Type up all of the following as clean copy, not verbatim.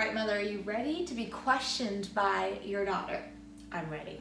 right, Mother, are you ready to be questioned by your daughter? I'm ready.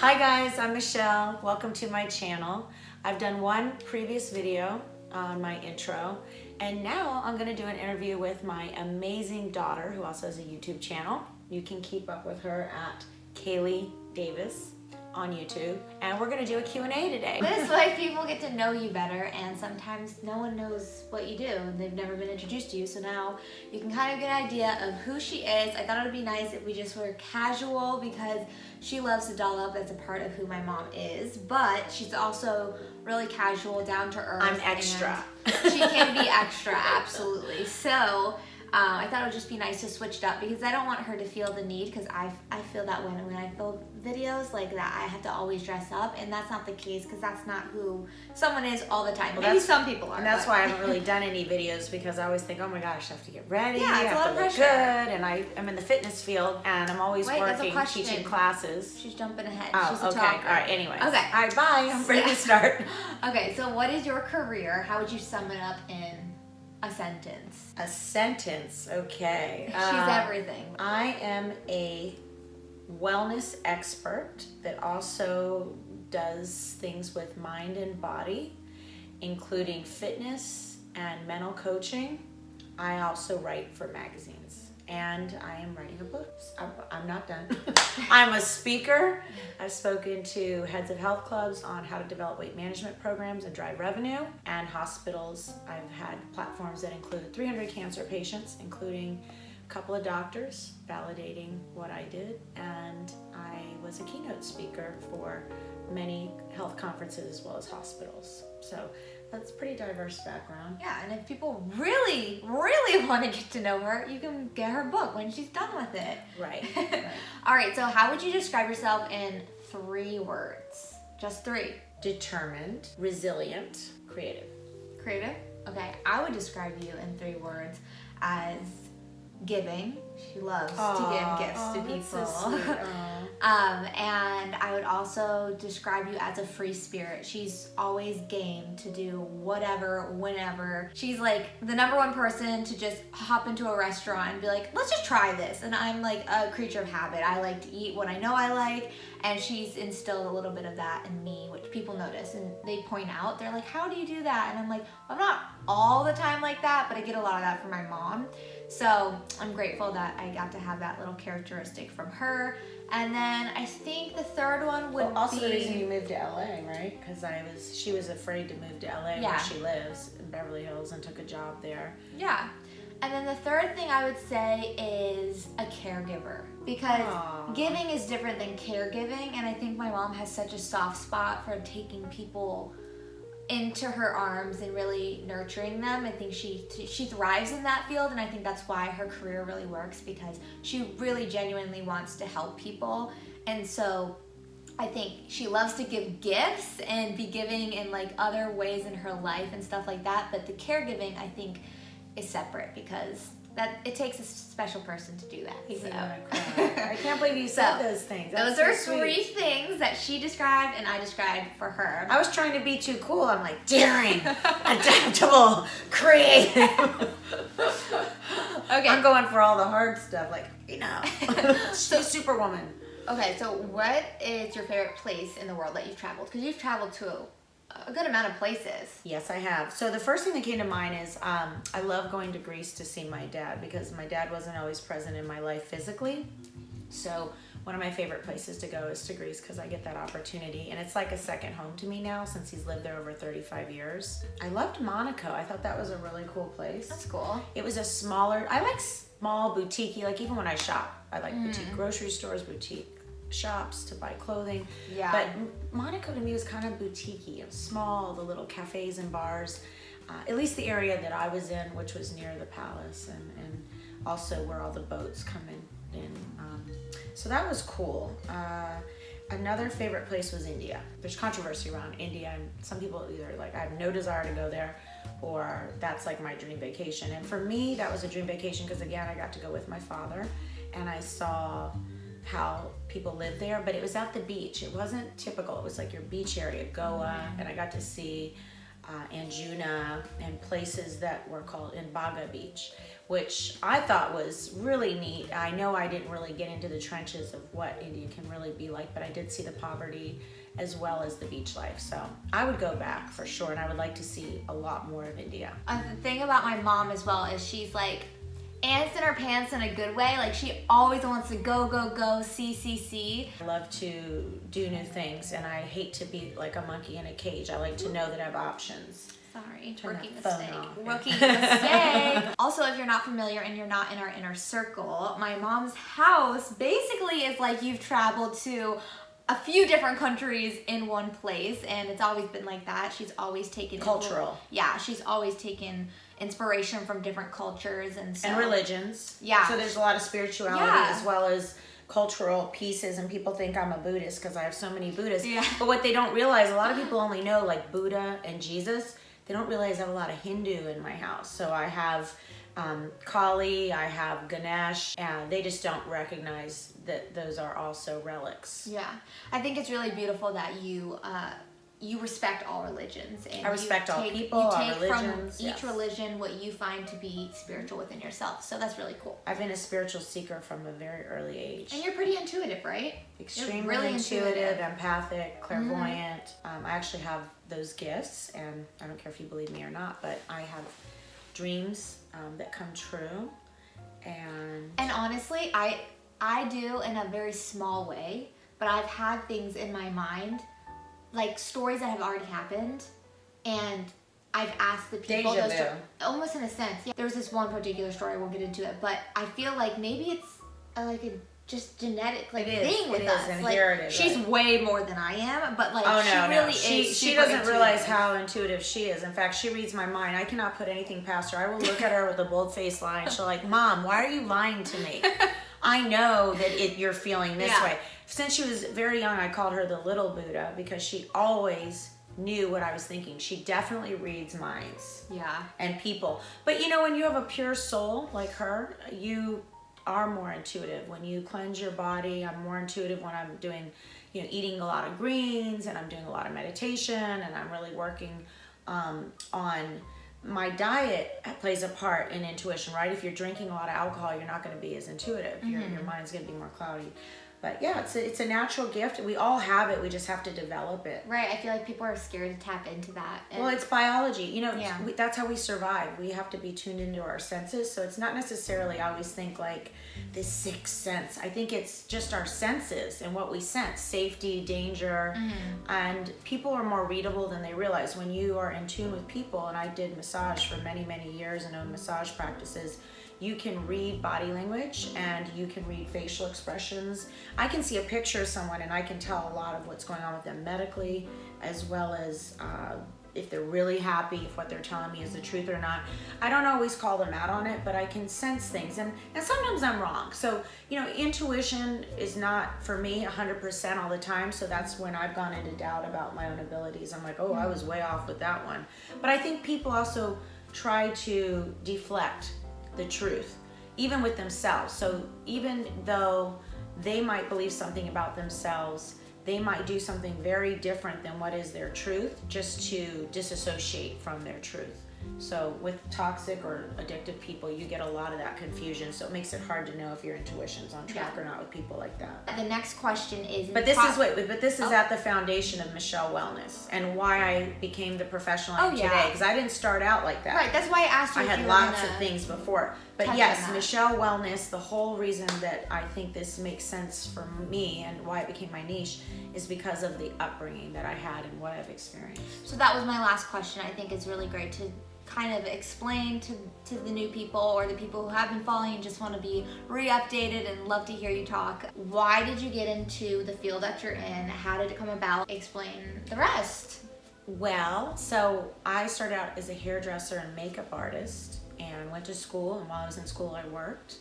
Hi guys, I'm Michelle. Welcome to my channel. I've done one previous video on my intro, and now I'm going to do an interview with my amazing daughter who also has a YouTube channel. You can keep up with her at Kaylee Davis on YouTube, and we're going to do a Q&A today. This way people get to know you better, and sometimes no one knows what you do and they've never been introduced to you, so now you can kind of get an idea of who she is. I thought it would be nice if we just were casual because she loves to doll up. That's a part of who my mom is, but she's also really casual, down to earth. I'm extra. She can be extra, absolutely. So I thought it would just be nice to switch it up because I don't want her to feel the need, because I feel that when I film videos like that, I have to always dress up, and that's not the case because that's not who someone is all the time. Well, Maybe some people are. And that's why I haven't really done any videos, because I always think, oh my gosh, I have to get ready, Yeah, I it's a have lot to of look pressure. good, and I'm in the fitness field, and I'm always Wait, there's a working, question. teaching classes. She's jumping ahead. Oh, She's a okay. talker. All right, anyways. Okay. All right, bye. I'm ready to start. Okay, so what is your career? How would you sum it up in a sentence? A sentence, okay. She's everything. I am a wellness expert that also does things with mind and body, including fitness and mental coaching. I also write for magazines, and I am writing a book. I'm not done. I'm a speaker. I've spoken to heads of health clubs on how to develop weight management programs and drive revenue, and hospitals. I've had platforms that include 300 cancer patients, including a couple of doctors validating what I did, and I was a keynote speaker for many health conferences as well as hospitals. So that's a pretty diverse background. Yeah, and if people really, really want to get to know her, you can get her book when she's done with it. Right. All right, so how would you describe yourself in 3 words? Just 3. Determined, resilient, creative. Creative? Okay, I would describe you in 3 words as giving. She loves to give gifts to people. That's so sweet. And I would also describe you as a free spirit. She's always game to do whatever, whenever. She's like the #1 person to just hop into a restaurant and be like, let's just try this. And I'm like a creature of habit. I like to eat what I know I like, and she's instilled a little bit of that in me, which people notice and they point out. They're like, how do you do that? And I'm like, I'm not all the time like that, but I get a lot of that from my mom. So I'm grateful that I got to have that little characteristic from her. And then I think the 3rd one would also be... the reason you moved to LA, right? Because she was afraid to move to LA where she lives in Beverly Hills and took a job there. Yeah. And then the 3rd thing I would say is a caregiver, because giving is different than caregiving, and I think my mom has such a soft spot for taking people into her arms and really nurturing them. I think she thrives in that field, and I think that's why her career really works, because she really genuinely wants to help people. And so I think she loves to give gifts and be giving in like other ways in her life and stuff like that, but the caregiving I think is separate, because that it takes a special person to do that. So. I can't believe you said those things. Those are 3 things that she described and I described for her. I was trying to be too cool. I'm like, daring, adaptable, creative. Okay. I'm going for all the hard stuff, like, she's Superwoman. Okay, so what is your favorite place in the world that you've traveled? Because you've traveled to a good amount of places. Yes, I have. So the first thing that came to mind is I love going to Greece to see my dad, because my dad wasn't always present in my life physically. So one of my favorite places to go is to Greece, because I get that opportunity, and it's like a second home to me now since he's lived there over 35 years. I loved Monaco. I thought that was a really cool place. That's cool. It was a smaller, I like small boutique, like even when I shop, I like boutique grocery stores, boutique shops to buy clothing. Yeah. But Monaco to me was kind of boutique-y. It was small, the little cafes and bars, at least the area that I was in, which was near the palace, and also where all the boats come in. So that was cool. Another favorite place was India. There's controversy around India, and some people either like, I have no desire to go there, or that's like my dream vacation. And for me, that was a dream vacation because, again, I got to go with my father, and I saw how people live there, but it was at the beach. It wasn't typical. It was like your beach area, Goa, and I got to see Anjuna, and places that were called in Baga Beach, which I thought was really neat. I know I didn't really get into the trenches of what India can really be like, but I did see the poverty as well as the beach life. So I would go back for sure, and I would like to see a lot more of India. The thing about my mom as well is she's like ants in her pants in a good way. Like she always wants to go, see. I love to do new things, and I hate to be like a monkey in a cage. I like to know that I have options. Sorry, Turn rookie that phone mistake. off. Rookie mistake. Also, if you're not familiar and you're not in our inner circle, my mom's house basically is like you've traveled to a few different countries in one place, and it's always been like that. She's always taken Cultural. She's always taken inspiration from different cultures and religions. Yeah. So there's a lot of spirituality as well as cultural pieces, and people think I'm a Buddhist because I have so many Buddhists. Yeah. But what they don't realize, a lot of people only know like Buddha and Jesus. They don't realize I have a lot of Hindu in my house. So I have Kali, I have Ganesh, and they just don't recognize that those are also relics. Yeah, I think it's really beautiful that you respect all religions. And I respect all people, you all take religions. from each religion what you find to be spiritual within yourself. So that's really cool. I've been a spiritual seeker from a very early age. And you're pretty intuitive, right? Extremely really intuitive, empathic, clairvoyant. I actually have those gifts, and I don't care if you believe me or not, but I have dreams that come true. And honestly, I do in a very small way, but I've had things in my mind, like stories that have already happened, and I've asked the people Deja those vu. almost in a sense. Yeah. There's this one particular story, I won't get into it, but I feel like maybe it's like a just genetic thing with us. Inherited, like, she's way more than I am, but like she doesn't realize how intuitive she is. In fact, she reads my mind. I cannot put anything past her. I will look at her with a bold-faced lie, and she'll like, "Mom, why are you lying to me? I know that you're feeling this way." Since she was very young, I called her the little Buddha because she always knew what I was thinking. She definitely reads minds. Yeah. And people. But you know, when you have a pure soul like her, you are more intuitive. When you cleanse your body, I'm more intuitive when I'm doing, eating a lot of greens, and I'm doing a lot of meditation, and I'm really working on my diet. Plays a part in intuition, right? If you're drinking a lot of alcohol, you're not going to be as intuitive. Your mind's going to be more cloudy. But yeah, it's a natural gift. We all have it. We just have to develop it. Right. I feel like people are scared to tap into that. Well, it's biology. That's how we survive. We have to be tuned into our senses. So it's not necessarily, I always think like this sixth sense. I think it's just our senses and what we sense. Safety, danger. And people are more readable than they realize. When you are in tune with people, and I did massage for many, many years and own massage practices, you can read body language and you can read facial expressions. I can see a picture of someone and I can tell a lot of what's going on with them medically, as well as if they're really happy, if what they're telling me is the truth or not. I don't always call them out on it, but I can sense things, and sometimes I'm wrong. So, intuition is not for me 100% all the time, so that's when I've gone into doubt about my own abilities. I'm like, oh, I was way off with that one. But I think people also try to deflect the truth, even with themselves. So even though they might believe something about themselves, they might do something very different than what is their truth, just to disassociate from their truth. So with toxic or addictive people, you get a lot of that confusion. So it makes it hard to know if your intuition's on track or not with people like that. The next question is... But this is at the foundation of Michelle Wellness, and why I became the professional I am today. Because I didn't start out like that. Right, that's why I asked you. I had lots of things before. But yes, Michelle Wellness, the whole reason that I think this makes sense for me and why it became my niche is because of the upbringing that I had and what I've experienced. So that was my last question. I think it's really great to kind of explain to the new people or the people who have been following and just want to be re-updated and love to hear you talk. Why did you get into the field that you're in? How did it come about? Explain the rest. Well, so I started out as a hairdresser and makeup artist and went to school, and while I was in school I worked.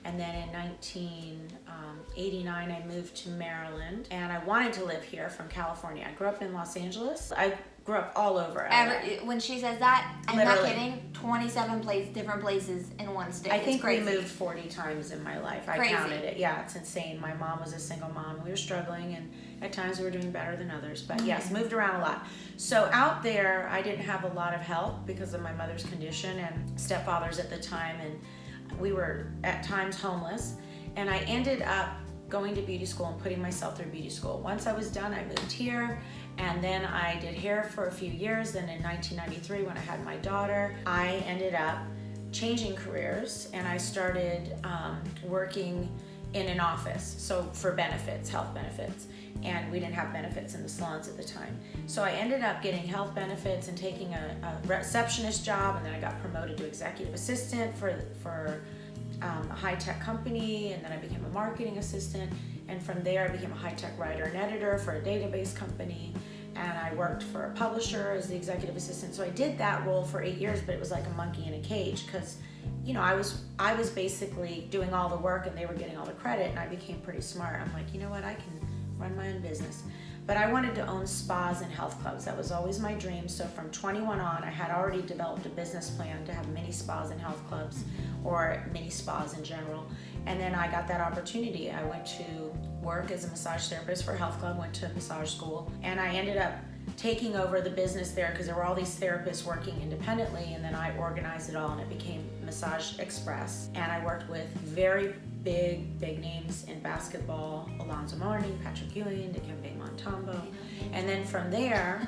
And then in 1989 I moved to Maryland, and I wanted to live here from California. I grew up in Los Angeles. I grew up all over LA. When she says that, I'm Literally. not kidding. 27 different places in one state. I think we crazy. moved 40 times in my life. I counted it. Yeah, it's insane. My mom was a single mom, and we were struggling, and at times we were doing better than others. But yes, moved around a lot. So out there, I didn't have a lot of help because of my mother's condition and stepfathers at the time, and we were at times homeless. And I ended up going to beauty school and putting myself through beauty school. Once I was done, I moved here. And then I did hair for a few years. Then in 1993, when I had my daughter, I ended up changing careers, and I started working in an office, so for benefits, health benefits. And we didn't have benefits in the salons at the time. So I ended up getting health benefits and taking a receptionist job, and then I got promoted to executive assistant for a high-tech company, and then I became a marketing assistant. And from there, I became a high-tech writer and editor for a database company, and I worked for a publisher as the executive assistant. So I did that role for 8 years, but it was like a monkey in a cage because, you know, I was basically doing all the work and they were getting all the credit, and I became pretty smart. I'm like, you know what, I can run my own business. But I wanted to own spas and health clubs. That was always my dream. So from 21 on, I had already developed a business plan to have mini spas and health clubs, or mini spas in general. And then I got that opportunity. I went to work as a massage therapist for a health club, went to massage school, and I ended up taking over the business there because there were all these therapists working independently, and then I organized it all and it became Massage Express. And I worked with very big names in basketball: Alonzo Mourning, Patrick Ewing, Dikembe Mutombo. And then from there,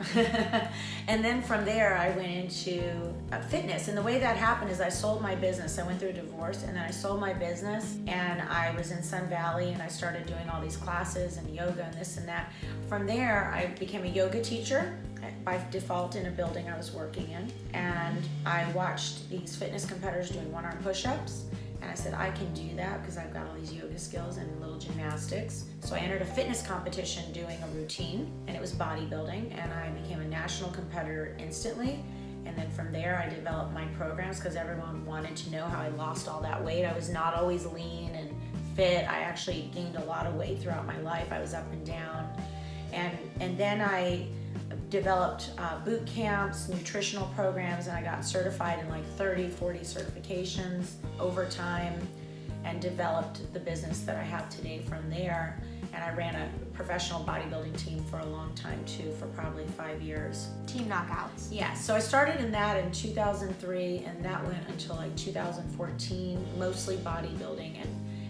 I went into fitness. And the way that happened is I sold my business. I went through a divorce, and then I sold my business, and I was in Sun Valley, and I started doing all these classes and yoga and this and that. From there, I became a yoga teacher by default in a building I was working in. And I watched these fitness competitors doing one-arm push-ups. And I said, I can do that because I've got all these yoga skills and little gymnastics. So I entered a fitness competition doing a routine, and it was bodybuilding, and I became a national competitor instantly. And then from there, I developed my programs because everyone wanted to know how I lost all that weight. I was not always lean and fit. I actually gained a lot of weight throughout my life. I was up and down. And then I developed boot camps, nutritional programs, and I got certified in like 30, 40 certifications over time, and developed the business that I have today from there. And I ran a professional bodybuilding team for a long time too, for probably 5 years. Team Knockouts. Yeah, so I started in that in 2003, and that went until like 2014, mostly bodybuilding.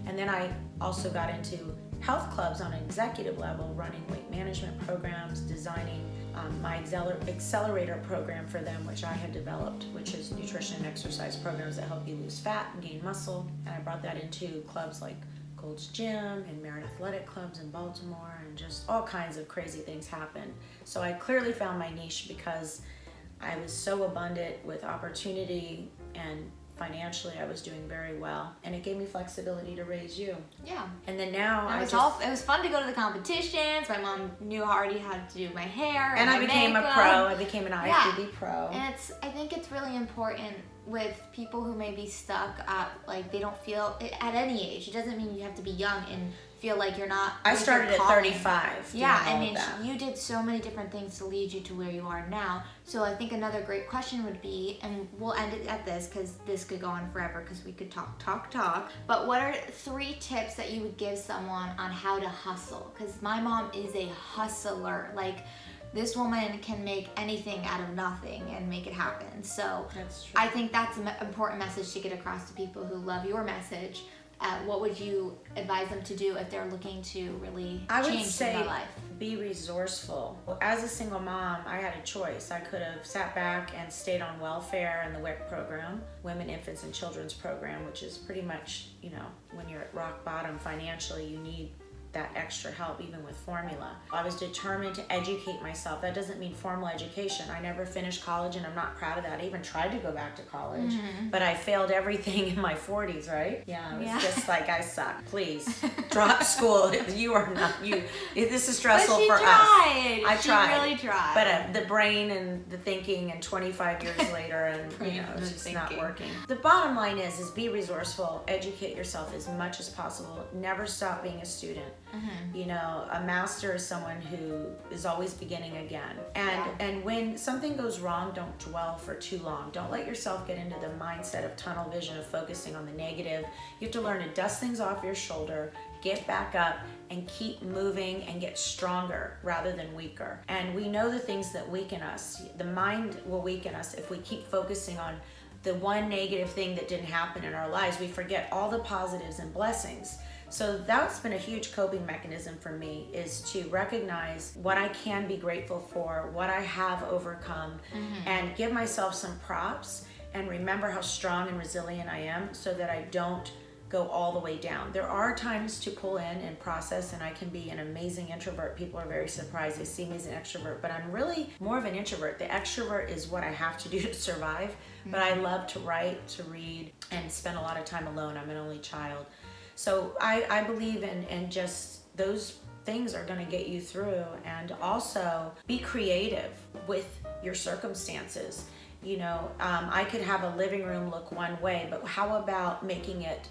And then I also got into health clubs on an executive level, running weight management programs, designing my accelerator program for them, which I had developed, which is nutrition and exercise programs that help you lose fat and gain muscle. And I brought that into clubs like Gold's Gym and Merit Athletic Clubs in Baltimore, and just all kinds of crazy things happened. So I clearly found my niche because I was so abundant with opportunity, and financially I was doing very well, and it gave me flexibility to raise you. Yeah. And then now it was fun to go to the competitions. My mom knew already how to do my hair and I became makeup. a pro. I became an IFBB pro. And I think it's really important with people who may be stuck at, like, they don't feel at any age. It doesn't mean you have to be young and feel like you're not. I started at 35. Yeah, I mean, you did so many different things to lead you to where you are now. So I think another great question would be, and we'll end it at this because this could go on forever because we could talk. But what are 3 tips that you would give someone on how to hustle? Because my mom is a hustler. Like, this woman can make anything out of nothing and make it happen. So that's true. I think that's an important message to get across to people who love your message. What would you advise them to do if they're looking to really change their life? Be resourceful. As a single mom, I had a choice. I could have sat back and stayed on welfare and the WIC program, Women, Infants, and Children's program, which is pretty much, you know, when you're at rock bottom financially, you need that extra help even with formula. I was determined to educate myself. That doesn't mean formal education. I never finished college, and I'm not proud of that. I even tried to go back to college, but I failed everything in my 40s, right? Yeah, it was just like, I suck. Please, drop school. You are not, this is stressful for us. I tried. She really tried. But the brain and the thinking, and 25 years later, and you know, it's just not working. The bottom line is be resourceful, educate yourself as much as possible. Never stop being a student. You know, a master is someone who is always beginning again. And when something goes wrong, don't dwell for too long. Don't let yourself get into the mindset of tunnel vision, of focusing on the negative. You have to learn to dust things off your shoulder, get back up, and keep moving and get stronger rather than weaker. And we know the things that weaken us. The mind will weaken us if we keep focusing on the one negative thing that didn't happen in our lives. We forget all the positives and blessings. So that's been a huge coping mechanism for me, is to recognize what I can be grateful for, what I have overcome, and give myself some props and remember how strong and resilient I am so that I don't go all the way down. There are times to pull in and process, and I can be an amazing introvert. People are very surprised. They see me as an extrovert, but I'm really more of an introvert. The extrovert is what I have to do to survive, but I love to write, to read, and spend a lot of time alone. I'm an only child. So I believe in just those things are going to get you through. And also be creative with your circumstances. You know, I could have a living room look one way, but how about making it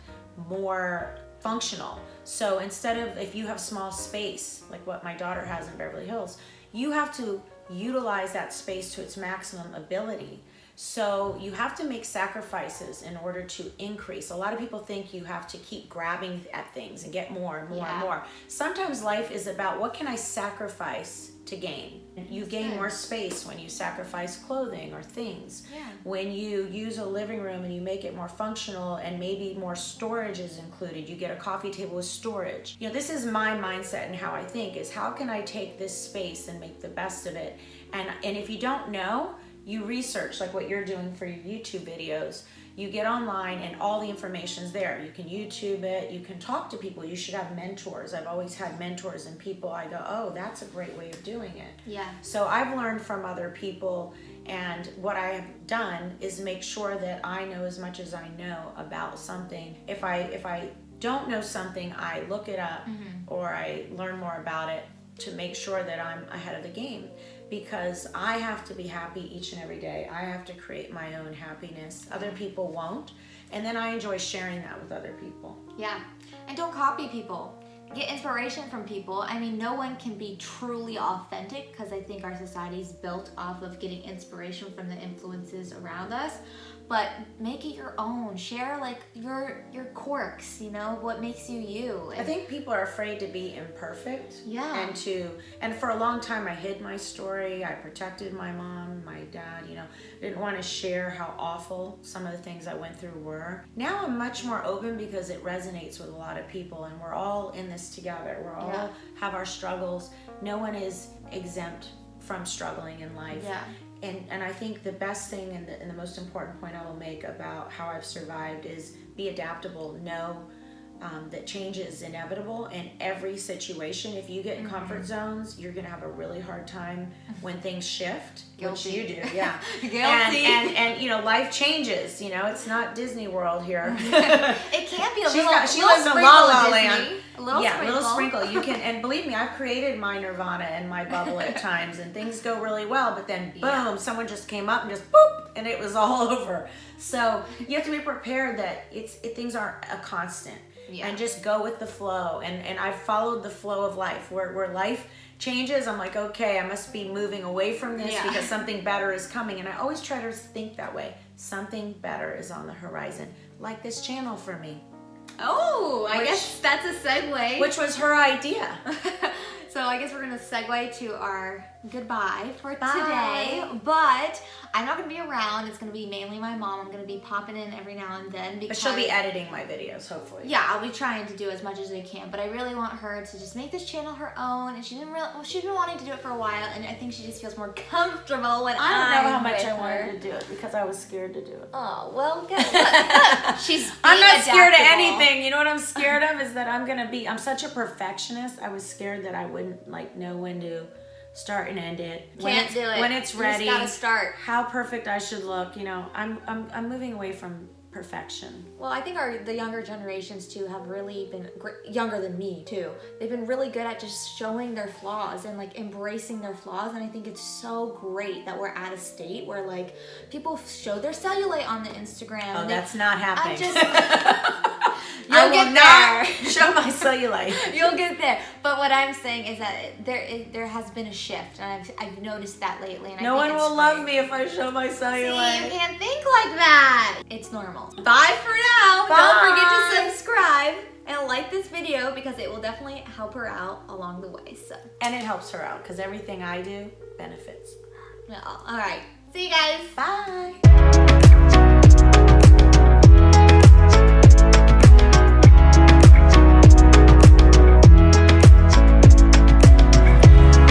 more functional? So instead of, if you have small space, like what my daughter has in Beverly Hills, you have to utilize that space to its maximum ability. So you have to make sacrifices in order to increase. A lot of people think you have to keep grabbing at things and get more and more and more. Sometimes life is about, what can I sacrifice to gain? You gain more space when you sacrifice clothing or things. When you use a living room and you make it more functional and maybe more storage is included, you get a coffee table with storage. You know, this is my mindset and how I think, is how can I take this space and make the best of it? And if you don't know, you research, like what you're doing for your YouTube videos. You get online and all the information's there. You can YouTube it, you can talk to people. You should have mentors. I've always had mentors and people I go, oh, that's a great way of doing it. So I've learned from other people, and what I have done is make sure that I know as much as I know about something. If I don't know something, I look it up or I learn more about it to make sure that I'm ahead of the game. Because I have to be happy each and every day. I have to create my own happiness. Other people won't. And then I enjoy sharing that with other people. And don't copy people. Get inspiration from people. I mean, no one can be truly authentic, because I think our society is built off of getting inspiration from the influences around us. But make it your own. Share like your quirks, you know, what makes you you. I think people are afraid to be imperfect. And for a long time I hid my story. I protected my mom, my dad, you know, didn't want to share how awful some of the things I went through were. Now I'm much more open because it resonates with a lot of people, and we're all in this together. We're all have our struggles. No one is exempt from struggling in life. And I think the best thing and the most important point I will make about how I've survived is be adaptable. Know that change is inevitable in every situation. If you get in comfort zones, you're going to have a really hard time when things shift, which you do. Guilty. And you know, life changes. You know, it's not Disney World here. It can be a She lives in La La Land. Little sprinkle. You can, and believe me, I've created my nirvana and my bubble at times, and things go really well, but then boom, someone just came up and just boop, and it was all over. So you have to be prepared that things aren't a constant. And just go with the flow. And I've followed the flow of life. Where life changes, I'm like, okay, I must be moving away from this because something better is coming. And I always try to think that way. Something better is on the horizon. Like this channel for me. Oh, I guess that's a segue. Which was her idea. So I guess we're going to segue to our goodbye for today. But I'm not going to be around. It's going to be mainly my mom. I'm going to be popping in every now and then. But she'll be editing my videos, hopefully. Yeah, I'll be trying to do as much as I can. But I really want her to just make this channel her own. And she's been wanting to do it for a while. And I think she just feels more comfortable when I don't know how much I wanted to do it because I was scared to do it. Oh, well, guess what? I'm not scared of anything. You know what I'm scared of is that I'm such a perfectionist. I was scared that I wouldn't know when to start and end it. Can't do it. When it's ready. You just gotta start. How perfect I should look. You know, I'm moving away from perfection. Well, I think the younger generations too have really been younger than me too. They've been really good at just showing their flaws and like embracing their flaws, and I think it's so great that we're at a state where like people show their cellulite on the Instagram. Oh, that's not happening. I will not show my cellulite. You'll get there. But what I'm saying is that there has been a shift, and I've noticed that lately. And No I think one it's will great. love me if I show my See, cellulite. you can't think like that. It's normal. Bye for now. Bye. Don't forget to subscribe and like this video because it will definitely help her out along the way. So, And it helps her out because everything I do benefits. well, all right. See you guys. Bye.